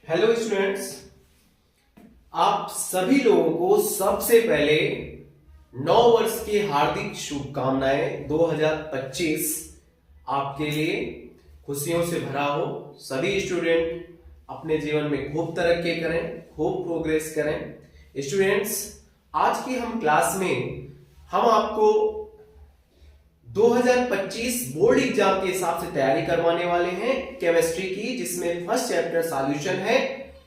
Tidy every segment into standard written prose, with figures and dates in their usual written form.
Hello students, आप सभी लोगों को सबसे पहले नव वर्ष की हार्दिक शुभकामनाएं। 2025 आपके लिए खुशियों से भरा हो। सभी स्टूडेंट अपने जीवन में खूब तरक्की करें, खूब प्रोग्रेस करें। स्टूडेंट्स, आज की हम क्लास में हम आपको 2025 बोर्ड एग्जाम के हिसाब से तैयारी करवाने वाले हैं केमिस्ट्री की, जिसमें फर्स्ट चैप्टर सॉल्यूशन है।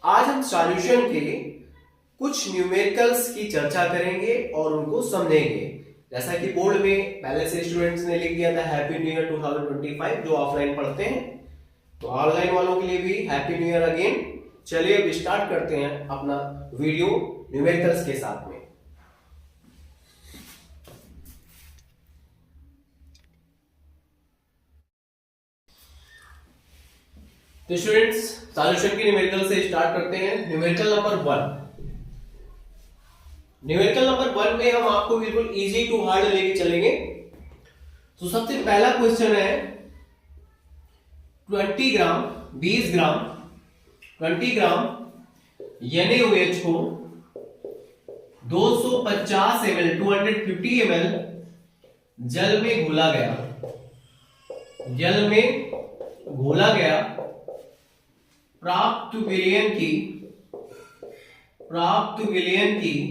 आज हम सॉल्यूशन के कुछ न्यूमेरिकल्स की चर्चा करेंगे और उनको समझेंगे। जैसा कि बोर्ड में पहले से स्टूडेंट्स ने लिख दिया था हैप्पी न्यू ईयर 2025 जो ऑफलाइन पढ़ते हैं, तो ऑनलाइन वालों के लिए भी हैप्पी न्यू ईयर अगेन। चलिए अब स्टार्ट करते हैं अपना वीडियो न्यूमेरिकल्स के साथ में। तो स्टूडेंट्स, सॉल्यूशन की न्यूमेरिकल से स्टार्ट करते हैं। Numerical number 1। न्यूमेरिकल नंबर 1 में हम आपको बिल्कुल इजी टू हार्ड लेके चलेंगे। तो सबसे पहला क्वेश्चन है 20 ग्राम 20 ग्राम 20 ग्राम NaOH को 250 ml 250 ml जल में घोला गया प्राप्त विलयन की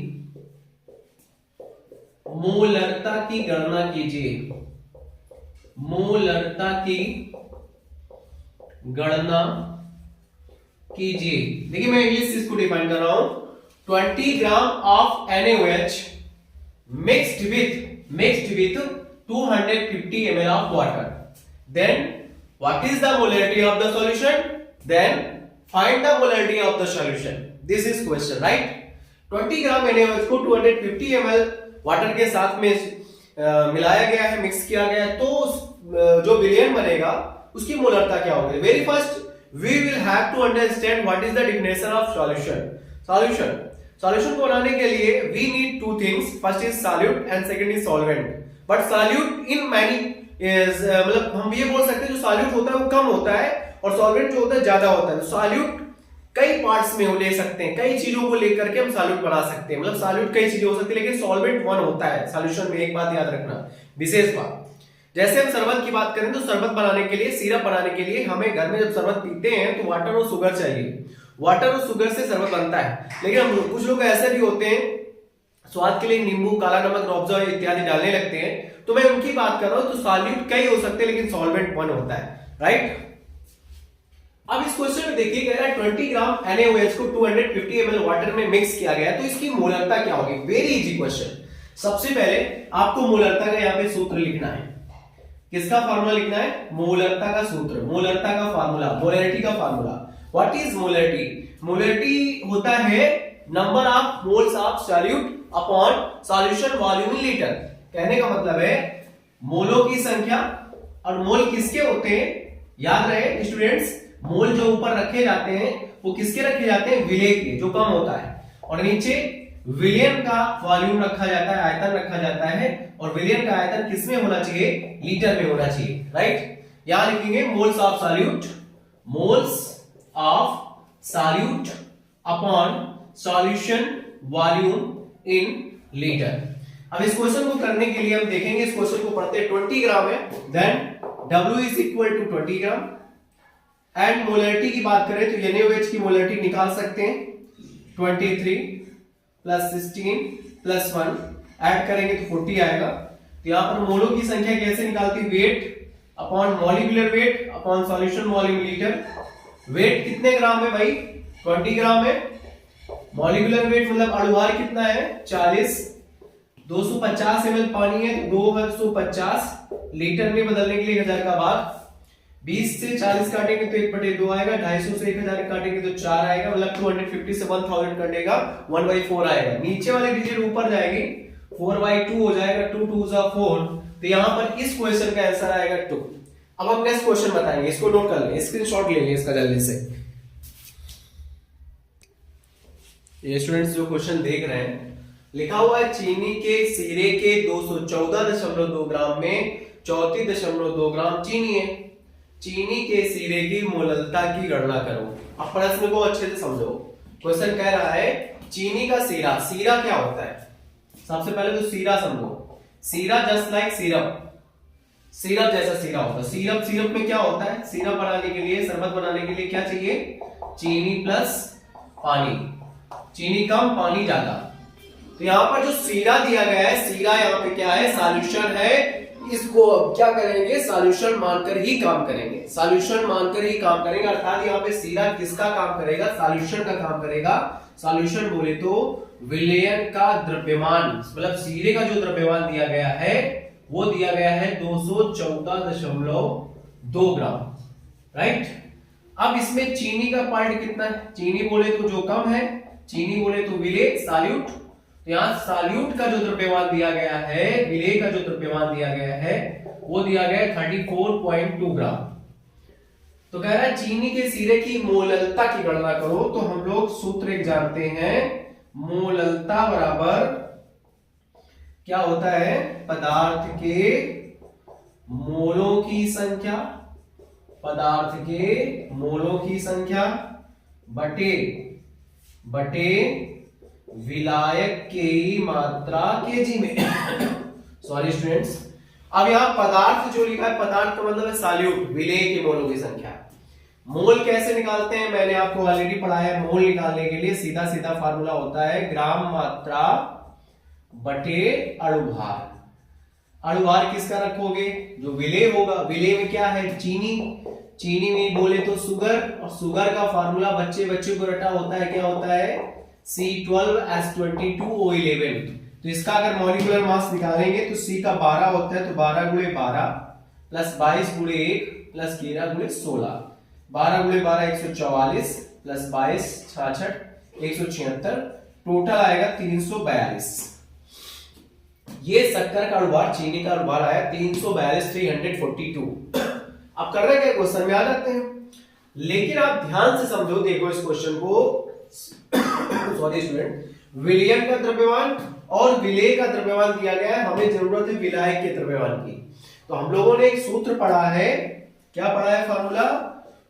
मोलरता की गणना कीजिए। देखिए मैं इंग्लिश इसको डिफाइन कर रहा हूं। 20 gram of NaOH mixed with 250 ml of water. Then what is the molarity of the solution? Then find the molarity of the solution. This is question, right? 20 gram NaOH को 250 ml water के साथ में मिलाया गया है, mix किया गया है, तो जो विलयन बनेगा उसकी मोलरता क्या होगी। Very first we will have to understand what is the definition of solution को बनाने के लिए we need two things. First is solute and second is solvent. But solute in many is मतलब हम ये बोल सकते हैं जो solute होता है वो कम होता है और सॉल्वेंट जो होता है ज्यादा होता है। सॉल्यूट कई पार्ट्स में ले सकते हैं, कई चीजों को लेकर के हम सॉल्यूट बना सकते हैं। मतलब सॉल्यूट कई चीजें हो सकती है, लेकिन सॉल्वेंट वन होता है सॉल्यूशन में। एक बात याद रखना, विशेष बात। जैसे हम शरबत की बात करें तो शरबत बनाने के लिए, सिरप बनाने के लिए हमें घर में जब शरबत पीते हैं तो वाटर और शुगर चाहिए। वाटर और शुगर से शरबत बनता है। लेकिन हम कुछ लोग ऐसे भी होते हैं स्वाद के लिए नींबू, काला नमक, रूअफ़ज़ा इत्यादि डालने लगते हैं, तो मैं उनकी बात कर रहा हूं। तो सॉल्यूट कई हो सकते हैं लेकिन सॉल्वेंट वन होता है, राइट। अब इस क्वेश्चन में देखिए गया है 20 ग्राम NaOH को 250 ml वाटर में मिक्स किया गया है, तो इसकी मोलरता क्या होगी। Very easy question. सबसे पहले आपको मोलरता का यहाँ पे सूत्र लिखना है। किसका फार्मूला लिखना है? मोलरता का सूत्र, मोलरता का फार्मूला, मोलरिटी का formula. What is molarity? Molarity होता है number of moles of solute upon solution volume in litre. कहने का मतलब है मोलों की संख्या, और मोल किसके होते हैं याद रहे स्टूडेंट्स। मोल जो ऊपर रखे जाते हैं वो किसके रखे जाते हैं? विलेय के, जो कम होता है, और नीचे विलियन का वॉल्यूम रखा जाता है, आयतन रखा जाता है। और विलियन का आयतन किसमें होना चाहिए? लीटर में होना चाहिए, राइट। यहां लिखेंगे moles of solute upon solution volume in litre. अब इस क्वेश्चन को करने के लिए हम देखेंगे, इस क्वेश्चन को पढ़ते हैं। 20 ग्राम है, then W is equal to 20 gram. And molarity की बात करें तो NaOH की मोलरिटी निकाल सकते हैं 23 प्लस 16 प्लस 1 ऐड करेंगे तो 40 आएगा। तो यहां पर मोलों की संख्या कैसे निकालती? Weight upon molecular weight upon solution volume litre. Weight कितने ग्राम है भाई? 20 ग्राम है। मॉलिक्यूलर वेट मतलब अणुभार कितना है? 40। 250 ml पानी है, 250 लीटर में बदलने के लिए 1000 का भाग। 20 से 40 काटेंगे तो 1/2 आएगा, 250 से 1000 काटेंगे तो 4 आएगा, मतलब 250 से 1000 कटेगा 1/4 आएगा। नीचे वाले डिजिट ऊपर जाएगी, 4/2 हो जाएगा, 2 2 जा 4। तो यहां पर इस क्वेश्चन का आंसर आएगा 2। अब हम नेक्स्ट क्वेश्चन बताएंगे, इसको नोट कर लें, स्क्रीनशॉट ले लें इसका जल्दी से। ये स्टूडेंट्स जो क्वेश्चन देख रहे हैं, लिखा हुआ है चीनी के सीरे के 214.2 ग्राम में 34.2 ग्राम चीनी है। चीनी के सीरे की मोललता की गणना करो। अब प्रश्न को अच्छे से समझो। क्वेश्चन कह रहा है चीनी का सीरा, सीरा क्या होता है? सबसे पहले तो सीरा समझो। सीरा जस्ट लाइक सिरप, सिरप जैसा सीरा होता है। सिरप, सिरप में क्या होता है? सिरप बनाने के लिए, शरबत बनाने के लिए क्या चाहिए? चीनी प्लस पानी, चीनी कम पानी ज्यादा। तो यहाँ पर जो सीरा दिया गया है, सीरा यहाँ पे क्या है? सॉल्यूशन है। इसको अब क्या करेंगे? सॉल्यूशन मानकर ही काम करेंगे, सॉल्यूशन मानकर ही काम करेंगे। अर्थात यहाँ पे सीरा किसका काम करेगा? सॉल्यूशन का काम करेगा। सॉल्यूशन बोले तो विलयन का द्रव्यमान, मतलब सीरे का जो द्रव्यमान दिया गया है वो दिया गया है 214.2 ग्राम, राइट। अब इसमें चीनी का पार्ट कितना है? चीनी बोले तो जो कम है, चीनी बोले तो विलेय, सॉल्यूट। तो यहाँ सॉल्यूट का जो द्रव्यमान दिया गया है, विलेय का जो द्रव्यमान दिया गया है वो दिया गया है 34.2 ग्राम। तो कह रहा है चीनी के सीरे की मोललता की गणना करो। तो हम लोग सूत्र एक जानते हैं, मोललता बराबर क्या होता है? पदार्थ के मोलों की संख्या, पदार्थ के मोलों की संख्या बटे विलायक की मात्रा केजी में। सॉरी स्टूडेंट्स, अब यहां पदार्थ जो लिखा है, पदार्थ का मतलब है सॉल्यूट, विलेय के मोलों की संख्या। मोल कैसे निकालते हैं? मैंने आपको ऑलरेडी पढ़ाया है। मोल निकालने के लिए सीधा सीधा फार्मूला होता है ग्राम मात्रा बटे अणुभार। अणुभार किसका रखोगे? जो विलेय होगा। विलेय में क्या है? चीनी, चीनी में बोले तो शुगर, और शुगर का फार्मूला बच्चे को रटा होता है, क्या होता है? C12H22O11। तो इसका अगर मॉलिक्यूलर मास निकालेंगे तो C का 12 होता है, तो 12 गुणे 12 प्लस 22 गुणे 1 प्लस 13 गुणे 16, 12 गुणे 12 144 प्लस 22 66 176, टोटल आएगा 342। ये शक्कर का अणुभार, चीनी का अणुभार आया 342, 342। अब कर रहे क्या? क्वेश्चन में आ जाते हैं। लेकिन आप ध्यान से समझो, देखो इस क्वेश्चन को। सॉरी स्टूडेंट, विलयन का द्रव्यमान और विलेय का द्रव्यमान दिया गया है, हमें जरूरत है विलायक के द्रव्यमान की। तो हम लोगों ने एक सूत्र पढ़ा है, क्या पढ़ा है? फार्मूला,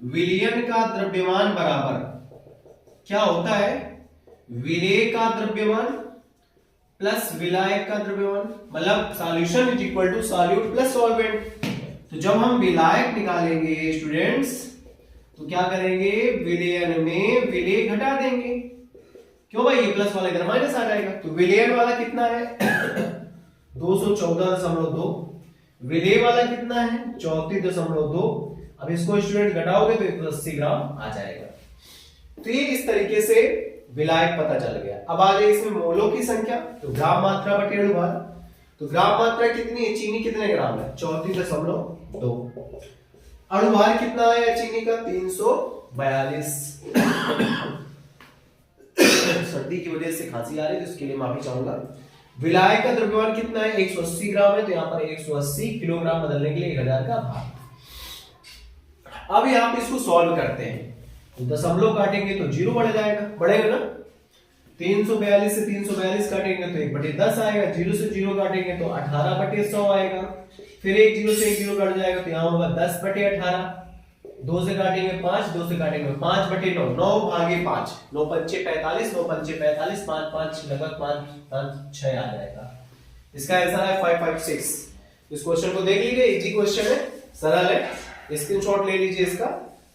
विलयन का द्रव्यमान बराबर क्या होता है? विलेय का द्रव्यमान प्लस विलायक का द्रव्यमान, मतलब solution is equal to solute plus solvent. तो जब हम विलायक निकालेंगे स्टूडेंट्स, तो क्या करेंगे? विलयन में विलेय घटा देंगे। क्यों भाई? ये प्लस वाला इधर माइनस आ जाएगा। तो विलयन वाला कितना है? 214.2। विलेय वाला कितना है? 34.2। अब इसको स्टूडेंट घटाओगे तो 180 ग्राम आ जाएगा। तो ये इस तरीके से विलायक पता चल गया। अब आ जाए इसमें मोलों की संख्या, तो ग्राम मात्रा बटे अणुभार। तो ग्राम मात्रा कितनी है? चीनी कितने ग्राम है? 34.2। अणुभार कितना है चीनी का? 342। सर्दी की वजह से खांसी आ रही है तो इसके लिए माफी चाहूंगा। विलायक का द्रव्यमान कितना है? 180 ग्राम है, तो यहाँ पर 180 किलोग्राम बदलने के लिए 1000 का भार। अब यहाँ पे इसको सॉल्व करते हैं, तो दशमलव काटेंगे तो 0 बढ़ जाएगा, बढ़ेगा ना। 342 से 342 काटेंगे तो 1/10 आएगा, 0 से 0 काटेंगे तो 18/100 आएगा, फिर 1 0 से 1 0 कट जाएगा तो यहाँ होगा 10/18, 2 से काटेंगे 5, 2 से काटेंगे 5/9, 9 भागे 5, 9 पंचे 45, 9 पंचे 45, 5 5 लगभग 5 5 6 आ जाएगा। इसका आंसर है 556। इस क्वेश्चन को देख लीजिए, इजी क्वेश्चन है, सरल है, स्क्रीनशॉट ले लीजिए इसका।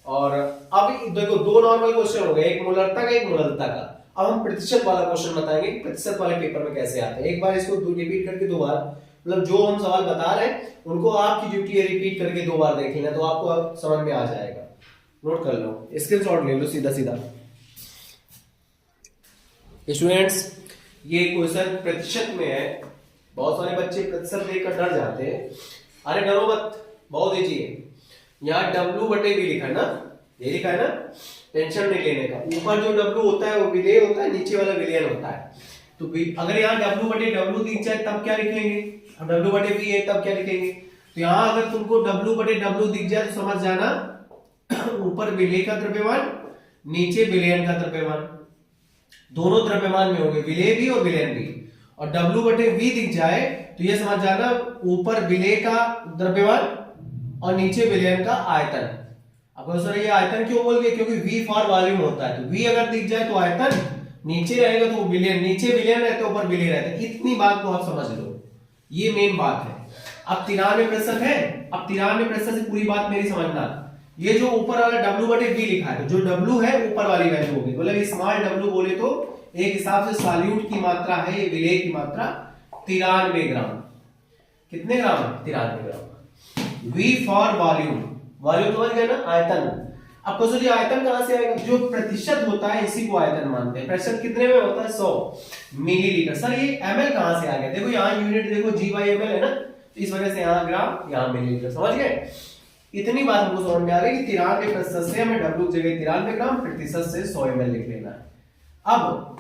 और अब देखो दो नॉर्मल क्वेश्चन हो गए, एक मोलरता का, एक मोललता का। अब हम प्रतिशत वाला क्वेश्चन बताएंगे, प्रतिशत वाले पेपर में कैसे आता है। एक बार इसको रिपीट करके 2 बार, मतलब जो हम सवाल बता रहे हैं उनको आपकी ड्यूटी है रिपीट करके 2 बार देख लेना, तो आपको अब समझ में आ जाएगा। नोट कर लो, स्क्रीनशॉट ले लो सीधा सीधा। स्टूडेंट्स, ये क्वेश्चन प्रतिशत में है, बहुत सारे बच्चे प्रतिशत देखकर डर जाते हैं। अरे डरो मत, बहुत इजी है। यहाँ W/V लिखा है ना, ये लिखा है ना, टेंशन नहीं लेने का। ऊपर जो W होता है वो विलेय होता है, नीचे वाला विलयन होता है। तो अगर यहाँ W/W दिख जाए तब क्या लिखेंगे, W/V है तब क्या लिखेंगे। तो यहाँ अगर तुमको W/W दिख जाए तो समझ जाना ऊपर विलेय का द्रव्यमान, नीचे विलयन का द्रव्यमान, दोनों द्रव्यमान में होंगे, विलेय भी और विलयन भी। और W/V दिख जाए तो ये समझ जाना ऊपर विलेय का द्रव्यमान, और नीचे विलयन का आयतन। अब सर ये आयतन क्यों बोल गए, क्योंकि V फॉर वॉल्यूम होता है, तो V अगर दिख जाए तो आयतन, नीचे रहेगा तो विलयन, नीचे विलयन रहते ऊपर विलयन रहते। इतनी बात को आप समझ लो, ये मेन बात है। अब 93% है, अब 93% से पूरी बात मेरी समझना। ये जो ऊपर वाला W/V लिखा है, जो W है ऊपर वाली वैल्यू होगी, मतलब स्मॉल w बोले तो एक हिसाब से सॉल्यूट की मात्रा है, ये विलेय की मात्रा 93 ग्राम। कितने ग्राम? 93 ग्राम। V फॉर वॉल्यूम, वॉल्यूम समझ गए ना, आयतन। अब क्वेश्चन ये आयतन कहां से आएगा? जो प्रतिशत होता है इसी को आयतन मानते हैं। प्रतिशत कितने में होता है? 100 मिलीलीटर। सर ये ml कहां से आ गया? देखो यहाँ यूनिट देखो G/ml है ना, इस वजह से यहाँ ग्राम, यहाँ मिलीलीटर। समझ गए? इतनी बात हमको समझ में आ रही कि 93% से हमें W की जगह 93 ग्राम, प्रतिशत से 100 ml लिख लेना है। अब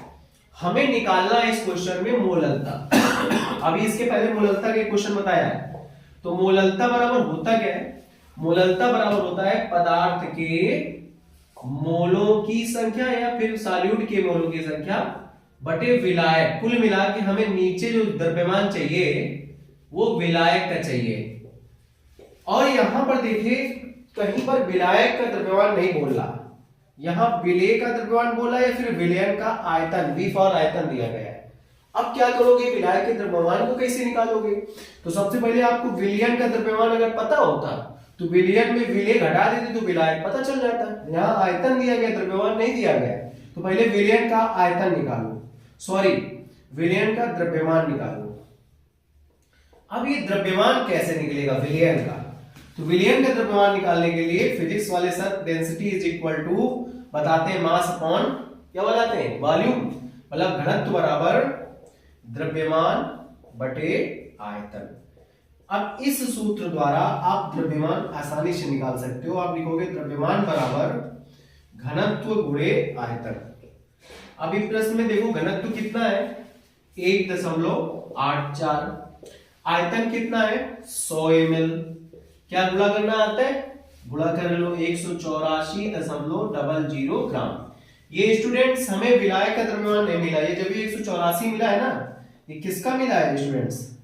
हमें निकालना है इस क्वेश्चन में मोललता। अभी इसके पहले मोललता के क्वेश्चन बताया है, तो मोललता बराबर होता क्या है? मोललता बराबर होता है पदार्थ के मोलों की संख्या या फिर सॉल्यूट के मोलों की संख्या बटे विलायक। कुल मिला के हमें नीचे जो द्रव्यमान चाहिए वो विलायक का चाहिए। और यहां पर देखिए कहीं पर विलायक का द्रव्यमान नहीं बोल रहा, यहां विलेय का द्रव्यमान बोला या फिर विलयन का आयतन, V फॉर आयतन दिया गया है। अब क्या करोगे? विलायक के द्रव्यमान को कैसे निकालोगे? तो सबसे पहले आपको विलयन का द्रव्यमान अगर पता होता तो विलयन में विलेय घटा देते तो विलायक पता चल जाता। यहाँ आयतन दिया गया, द्रव्यमान नहीं दिया गया, तो पहले विलयन का आयतन निकालो, सॉरी विलयन का द्रव्यमान निकालो। अब ये द्रव्यमान कैसे निकलेगा विलयन का? तो विलयन का द्रव्यमान निकालने के लिए फिजिक्स वाले sir density is equal to बताते हैं मास अपॉन क्या बताते हैं? वॉल्यूम, मतलब घनत्व बराबर द्रव्यमान बटे आयतन। अब इस सूत्र द्वारा आप द्रव्यमान आसानी से निकाल सकते हो। आप लिखोगे द्रव्यमान बराबर घनत्व गुणे आयतन। अब इस प्रश्न में देखो घनत्व कितना है? 1.84। आयतन कितना है? 100 ml। क्या गुणा करना आता है? गुणा कर लो 184.00 ग्राम। ये स्टूडेंट्स हमें विलायक का द्रव्यमान नहीं मिला, ये जब 184 मिला है ना, ये किसका मिला है स्टूडेंट्स?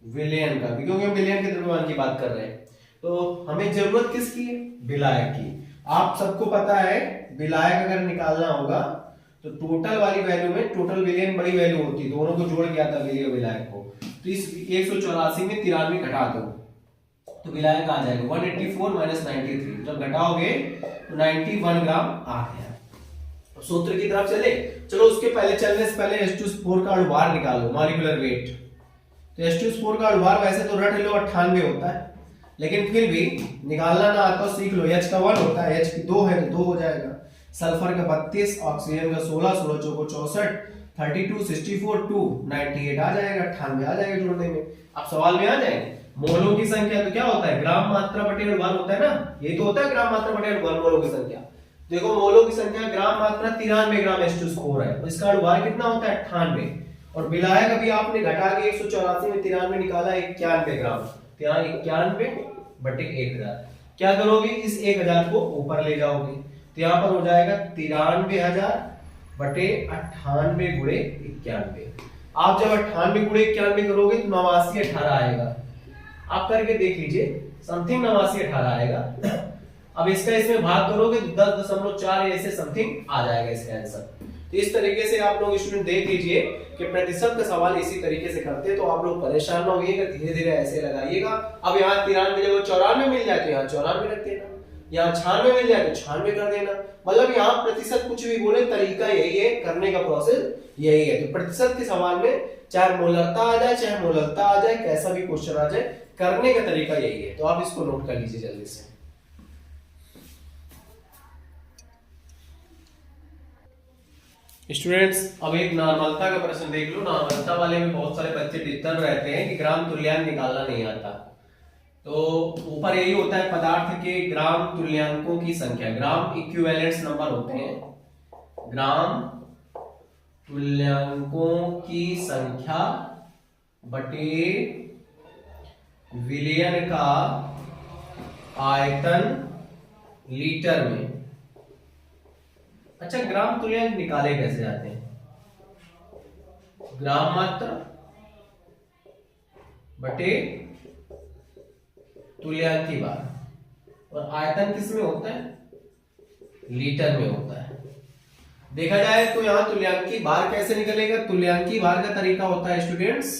विलयन का, क्योंकि हम विलयन के द्रव्यमान की बात कर रहे हैं। तो हमें जरूरत किसकी है? विलायक की। आप सबको पता है विलायक अगर निकालना होगा तो टोटल वाली वैल्यू में टोटल विलयन बड़ी वैल्यू होती है, दोनों को जोड़ के आता है विलय विलायक को। तो इस 184 में 93 घटा दो तो विलायक आ जाएगा 184 - 93। जब घटाओगे तो 91 ग्राम आ गया। सूत्र की तरफ चले, चलो उसके पहले चलने से पहले H2SO4 का अणुभार निकालो, मॉलिक्यूलर वेट। तो H2SO4 का अणुभार वैसे तो रट लो 98 होता है, लेकिन फिर भी निकालना ना आता सीख लो। H का 1 होता है, H की 2 है तो 2 हो जाएगा। सल्फर का 32, ऑक्सीजन का 16, 16 चौको 64, 32, 64, 2, 98 आ जाएगा, 98 आ जाएगा जोड़ने में। अब सवाल में आ जाए मोलों की संख्या, तो क्या होता है? ग्राम मात्रा बटे अणुभार होता है ना, यही तो होता है ग्राम मात्रा बटे अणुभार, मोलों की संख्या। देखो मोलों की संख्या ग्राम मात्रा 93 ग्राम H2SO4 है, तो इसका अणुभार कितना होता है? 98। और विलायक अभी आपने घटा के 184 में 93 निकाला 91 ग्राम, तो यहाँ 91 बटे 1000। क्या करोगे? इस 1000 को ऊपर ले जाओगे तो यहाँ पर हो जाएगा 93,000 बटे 98 गुणे 91। आप जब 98 गुणे 91 करोगे तो 8918 आएगा। आप करके देख लीजिए, समथिंग 8918 आएगा। अब इसका इसमें भाग करोगे तो 10.4 ऐसे समथिंग आ जाएगा इसका आंसर। तो इस तरीके से आप लोग स्टूडेंट देख लीजिए कि प्रतिशत का सवाल इसी तरीके से करते हैं, तो आप लोग परेशान ना होइएगा, धीरे धीरे ऐसे लगाइएगा। अब यहाँ 93 जगह 94 मिल जाए तो यहाँ 94 रख देना, यहाँ 96 मिल जाए तो 96 कर देना। मतलब यहाँ प्रतिशत कुछ भी बोले, तरीका यही है, करने का प्रोसेस यही है। तो प्रतिशत के सवाल में चाहे मोलरता आ जाए चाहे मोललता आ जाए, कैसा भी क्वेश्चन आ जाए, करने का तरीका यही है। तो आप इसको नोट कर लीजिए जल्दी से। स्टूडेंट्स अब एक नॉर्मलता का प्रश्न देख लो। नॉर्मलता वाले में बहुत सारे बच्चे डिस्टर्ब रहते हैं कि ग्राम तुल्यांक निकालना नहीं आता। तो ऊपर यही होता है पदार्थ के ग्राम तुल्यांकों की संख्या, ग्राम इक्विवेलेंट्स नंबर होते हैं, ग्राम तुल्यांकों की संख्या बटे विलयन का आयतन लीटर में। अच्छा, ग्राम तुल्यांक निकाले कैसे जाते हैं? ग्राम मात्रा बटे तुल्यांक की बार। और आयतन किस में होता है? लीटर में होता है। देखा जाए तो यहां तुल्यांकी भार कैसे निकलेगा? तुल्यांकी भार का तरीका होता है स्टूडेंट्स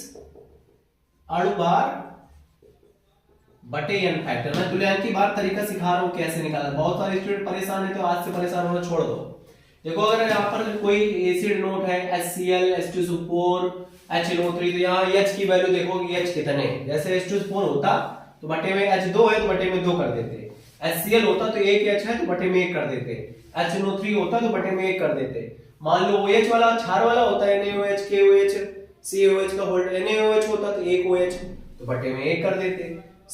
अणु भार बटे एन फैक्टर। मैं तुल्यांकी भार तरीका सिखा रहा हूं कैसे निकालना। बहुत सारे स्टूडेंट परेशान है तो आज से परेशान होना छोड़ दो। देखो अगर यहाँ पर कोई एसिड नोट है HCl H2SO4 HNO3 तो यहाँ H की वैल्यू देखो कि H कितने, जैसे H2SO4 होता तो बटे में H2 है तो बटे में 2 कर देते, HCl होता तो 1 H है तो बटे में 1 कर देते, HNO3 होता तो बटे में 1 कर देते। मान लो OH वाला क्षार वाला होता है NaOH KOH CaOH का होल्ड NaOH होता तो 1 OH तो बटे में 1 कर देते,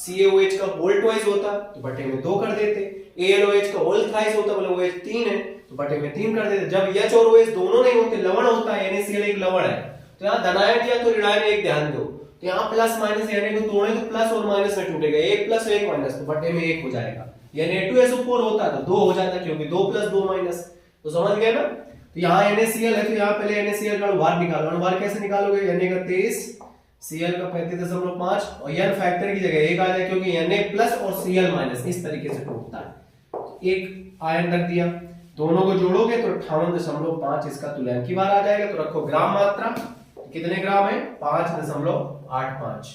CaOH का होल ट्वाइस होता तो बटे में 2 कर देते, AlOH का होल थ्राइस होता मतलब OH 3 है तो बटे में 3 कर देते। जब H और OH दोनों नहीं होते, लवण होता है NaCl एक लवण है तो यहाँ धनायन या तो ऋणायन एक ध्यान दो, तो यहाँ प्लस माइनस यानी को तोड़े तो प्लस और माइनस में टूटेगा, 1 प्लस 1 माइनस तो बटे में 1 हो जाएगा। Na2SO4 होता तो 2 हो जाता क्योंकि 2 प्लस 2 माइनस, तो समझ गए ना। तो यहाँ NaCl है तो यहाँ पहले NaCl का अनुभार निकालो। अनुभार कैसे निकालोगे? Na का 23 Cl का 35.5 और n फैक्टर की जगह 1 आ जाए क्योंकि Na प्लस और Cl माइनस इस तरीके से टूटता है। एक आयन रख दिया, दोनों को जोड़ोगे तो 58.5 इसका तुल्यांकी भार आ जाएगा। तो रखो ग्राम मात्रा, कितने ग्राम है? 5.85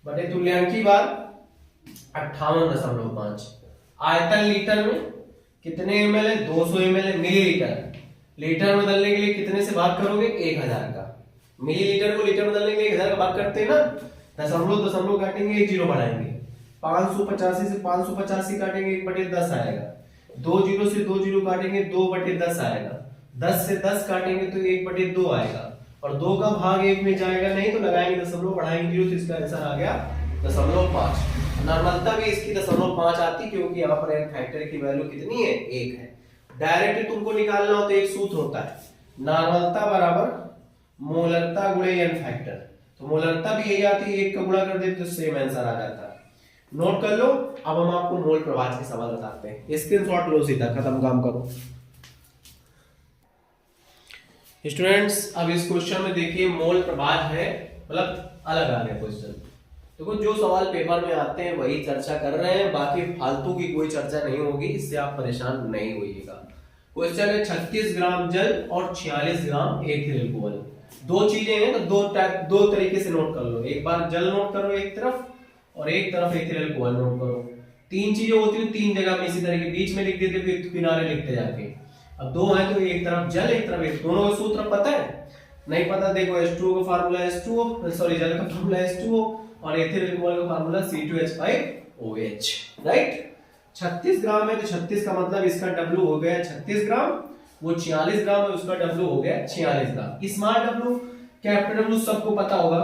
बटे तुल्यांकी भार 58.5। आयतन लीटर में कितने ml है? 200 ml है। मिलीलीटर, लीटर में बदलने के लिए कितने से भाग करोगे? 1000 का। मिलीलीटर को लीटर में बदलने के लिए 1000 का भाग करते हैं ना, दशमलव दशमलव काटेंगे, एक जीरो बढ़ाएंगे, 585 से 585 काटेंगे 1/10 आएगा, 2 जीरो से 2 जीरो काटेंगे 2/10 आएगा, 10 से 10 काटेंगे तो 1/2 आएगा और 2 का भाग 1 में जाएगा नहीं तो लगाएंगे दशमलव, बढ़ाएंगे जीरो तो इसका आंसर आ गया 0.5। नॉर्मलता भी इसकी 0.5 आती क्योंकि यहाँ पर n फैक्टर की वैल्यू कितनी है? 1 है। डायरेक्ट तुमको निकालना हो तो एक सूत्र होता है, नॉर्मलता बराबर मोलरता गुणे n फैक्टर, तो मोलरता भी यही आती है, 1 का गुणा कर देते तो सेम आंसर आ जाता है। नोट कर लो। अब हम आपको मोल प्रभाव के सवाल बताते हैं, स्क्रीनशॉट लो, सीधा खत्म काम करो। स्टूडेंट्स अब इस क्वेश्चन में देखिए मोल प्रभाव है, मतलब अलग आ गया क्वेश्चन। देखो जो सवाल पेपर में आते हैं वही चर्चा कर रहे हैं, बाकी फालतू की कोई चर्चा नहीं होगी, इससे आप परेशान नहीं होइएगा। क्वेश्चन है 36 ग्राम जल और 46 ग्राम एथिल अल्कोहल। दो चीजें हैं तो दो तरीके से नोट कर लो, एक बार जल नोट करो एक तरफ और एक तरफ एथिल अल्कोहल नोट करो। तीन चीजें होती है, तीन जगह में इसी तरह के बीच में लिख देते फिर किनारे लिखते जाके। अब दो है तो एक तरफ जल एक तरफ एथिल, दोनों का सूत्र पता है? नहीं पता देखो H2O का फार्मूला H2O, सॉरी जल का फार्मूला H2O और एथिल अल्कोहल का फार्मूला C2H5OH, राइट। 36 ग्राम है तो 36 का मतलब इसका W हो गया 36 ग्राम, वो 46 ग्राम है उसका W हो गया 46 ग्राम। स्मॉल W कैपिटल W सबको पता होगा,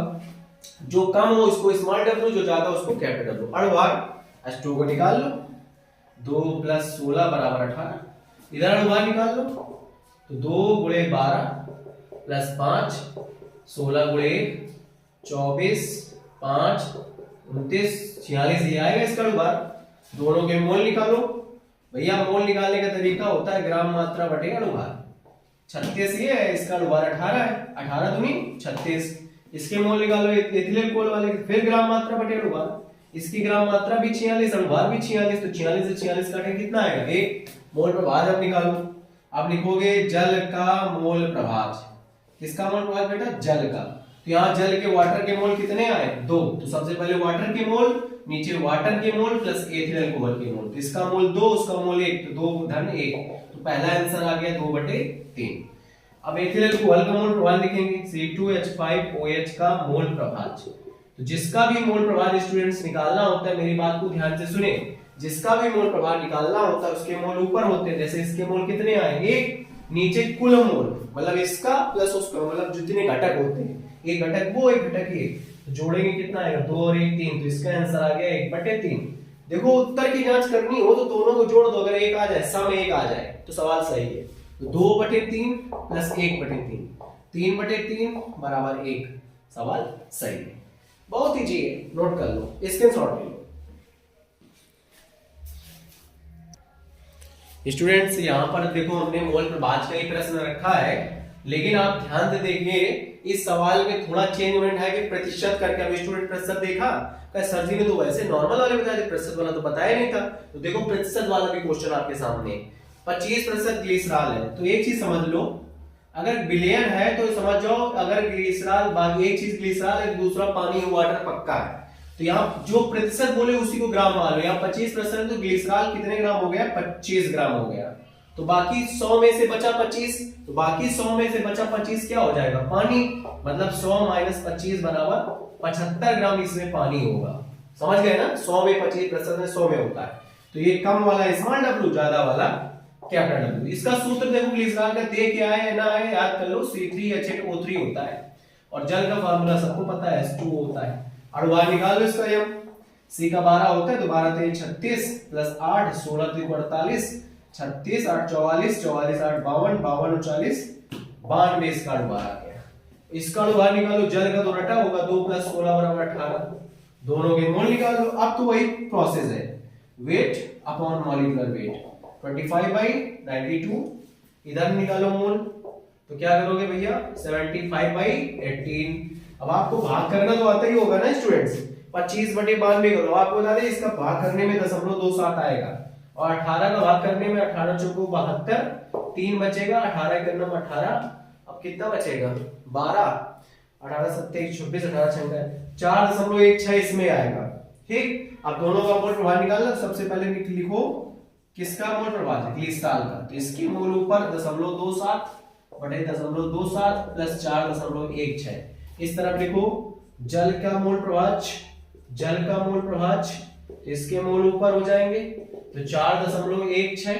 जो कम हो उसको स्मॉल W, जो ज्यादा उसको कैपिटल W। अणुभार H2O को निकाल लो, 2 + 16 = 18। इधर अणुभार निकाल लो तो 2 × 12 + 5 16 × 1 24 5 29 46 ये आएगा इसका अणुभार। दोनों के मोल निकालो भैया, मोल निकालने का तरीका होता है ग्राम मात्रा बटे अणुभार। 36 ये है, इसका अणुभार 18 है, 18 दूनी 36। इसके मोल निकालो एथिल अल्कोहल वाले के, फिर ग्राम मात्रा बटे अणुभार। इसकी ग्राम मात्रा भी 46, अणुभार भी 46, तो 46 से 46 काटेंगे कितना आएगा? 1। मोल प्रभाव अब निकालो। अब लिखोगे जल का मोल प्रभाव। किसका मोल प्रभाव बेटा? जल का। तो यहाँ जल के वाटर के मोल कितने आए? 2। तो सबसे पहले वाटर के मोल, नीचे वाटर के मोल प्लस एथिल अल्कोहल के मोल। तो इसका मोल 2, उसका मोल 1, तो 2 धन 1, तो पहला आंसर आ गया 2/3। अब एथिल अल्कोहल का मोल प्रभाव लिखेंगे, C2H5OH का मोल प्रभाव। तो जिसका भी मोल प्रभाव स्टूडेंट्स निकालना होता है, मेरी बात को ध्यान से सुने, जिसका भी मोल प्रभाव निकालना होता है उसके मोल ऊपर होते हैं। जैसे इसके मोल कितने आए? 1, नीचे कुल मोल मतलब इसका प्लस उसका, मतलब जितने घटक होते हैं, एक घटक वो एक घटक ये, तो जोड़ेंगे कितना आएगा? 2 और 1 3, तो इसका आंसर आ गया 1/3। देखो उत्तर की जांच करनी हो तो दोनों को जोड़ दो, अगर 1 आ जाए, सम 1 आ जाए तो सवाल सही है। तो 2/3 प्लस 1/3, 3/3 = 1, सवाल सही है। बहुत इजी है, नोट कर लो, स्क्रीनशॉट ले लो। स्टूडेंट्स यहाँ पर देखो हमने मोल प्रभाव का ही प्रश्न रखा है, लेकिन आप ध्यान से देखिए इस सवाल में थोड़ा चेंजमेंट है कि प्रतिशत करके, अब स्टूडेंट प्रतिशत देखा सर जी ने तो वैसे नॉर्मल वाले बताया थे, प्रतिशत वाला तो बताया नहीं था। तो देखो प्रतिशत वाला भी क्वेश्चन आपके सामने 25% ग्लिसरॉल है। तो एक चीज समझ लो, अगर बिलियन है तो समझ जाओ अगर ग्लिसरॉल, बाकी एक चीज ग्लिसरॉल है, दूसरा पानी वाटर पक्का है। तो यहाँ जो प्रतिशत बोले उसी को ग्राम मान लो। यहाँ 25% तो ग्लिसरॉल कितने ग्राम हो गया? 25 ग्राम हो गया। तो बाकी 100 में से बचा 25, तो बाकी 100 में से बचा 25 क्या हो जाएगा? पानी। मतलब 100 माइनस 25 बराबर 75 ग्राम इसमें पानी होगा। समझ गए ना? 100 में 25% 100 में होता है। तो ये कम वाला स्मॉल डब्ल्यू, ज्यादा वाला कैपिटल डब्ल्यू। इसका सूत्र देखो ग्लिसरॉल का, दे क्या है ना है याद कर लो, C3H8O3 होता है। और जल का फार्मूला सबको पता है, H2O होता है। और बाहर निकाल लो इसका यम, C का 12 होता है तो 12 3 36 प्लस 8 16 3 48, 36 8 44, 44 8 52, 52 40, 92 इसका अणुभार आ गया। इसका अणुभार निकालो, जल का तो रटा होगा, 2 + 16 = 18, दोनों के मोल निकाल लो। अब तो वही प्रोसेस है, वेट अपॉन मॉलिक्यूलर वेट, 25/92। इधर निकालो मोल, तो क्या करोगे भैया? 75/18। अब आपको भाग करना तो आता ही होगा ना स्टूडेंट्स, 25/92 करो। आपको बता दें इसका भाग करने में 0.27 आएगा, और 18 का भाग करने में 18 चौको 72, 3 बचेगा, 18 के नंबर 18, अब कितना बचेगा? 12, 18 7 26, 18 6 4.16 इसमें आएगा। ठीक, अब दोनों का मोल प्रभाव निकालना। सबसे पहले लिखो किसका मोल प्रभाव है? ग्लिसरॉल का। तो इसकी मोल ऊपर 0.27 बटे 0.27 प्लस 4.16। इस तरफ लिखो जल का मोल प्रभाव, जल का मोल प्रभाव, इसके मोल ऊपर हो जाएंगे, तो 4.16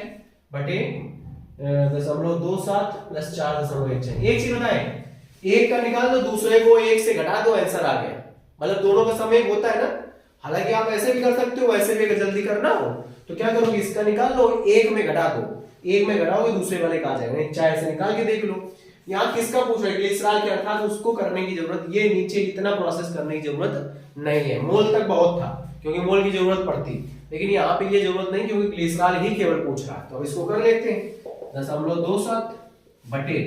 बटे 0.27 प्लस 4.16। एक चीज बताएं, एक का निकाल दो, दूसरे को एक से घटा दो, आंसर आ गया। मतलब दोनों का सम एक होता है ना। हालांकि आप ऐसे भी कर सकते हो, वैसे भी अगर जल्दी करना हो तो क्या करोगे? इसका निकाल लो, एक में घटा दो, एक में घटाओगे दूसरे वाले का आ जाएगा। चाहे ऐसे निकाल के देख लो। यहाँ किसका पूछ रहा है? ग्लिसरॉल के, अर्थात उसको करने की जरूरत, ये नीचे इतना प्रोसेस करने की जरूरत नहीं है। मोल तक बहुत था क्योंकि मोल की जरूरत पड़ती, लेकिन यहाँ पे ये जरूरत नहीं क्योंकि ग्लिसरॉल ही केवल पूछ रहा है। तो अब इसको कर लेते हैं, 0.27 बटे,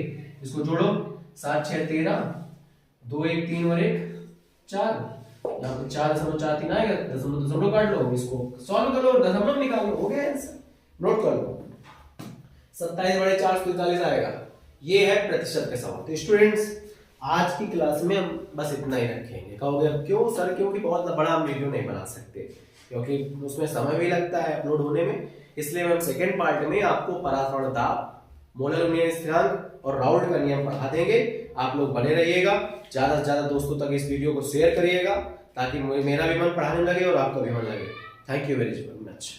इसको जोड़ो, 7 6 13, 2 1 3 और 1 4, यहाँ पे 4.43 आएगा, दशमलव काट लो, इसको सॉल्व करो, दशमलव निकाल लो, हो गया आंसर। नोट कर लो, 27/4 43 आएगा। ये है प्रतिशत के सवाल। तो स्टूडेंट्स आज की क्लास में हम बस इतना ही रखेंगे। कहोगे अब क्यों सर? क्योंकि बहुत बड़ा हम वीडियो नहीं बना सकते, क्योंकि उसमें समय भी लगता है अपलोड होने में। इसलिए हम सेकेंड पार्ट में आपको परासरण दाब, मोलर विनिमय स्थिरांक और राउल्ट का नियम पढ़ा देंगे। आप लोग बने रहिएगा, ज्यादा से ज्यादा दोस्तों तक इस वीडियो को शेयर करिएगा ताकि मेरा भी मन पढ़ाने लगे और आपका भी मन लगे। Thank you very much.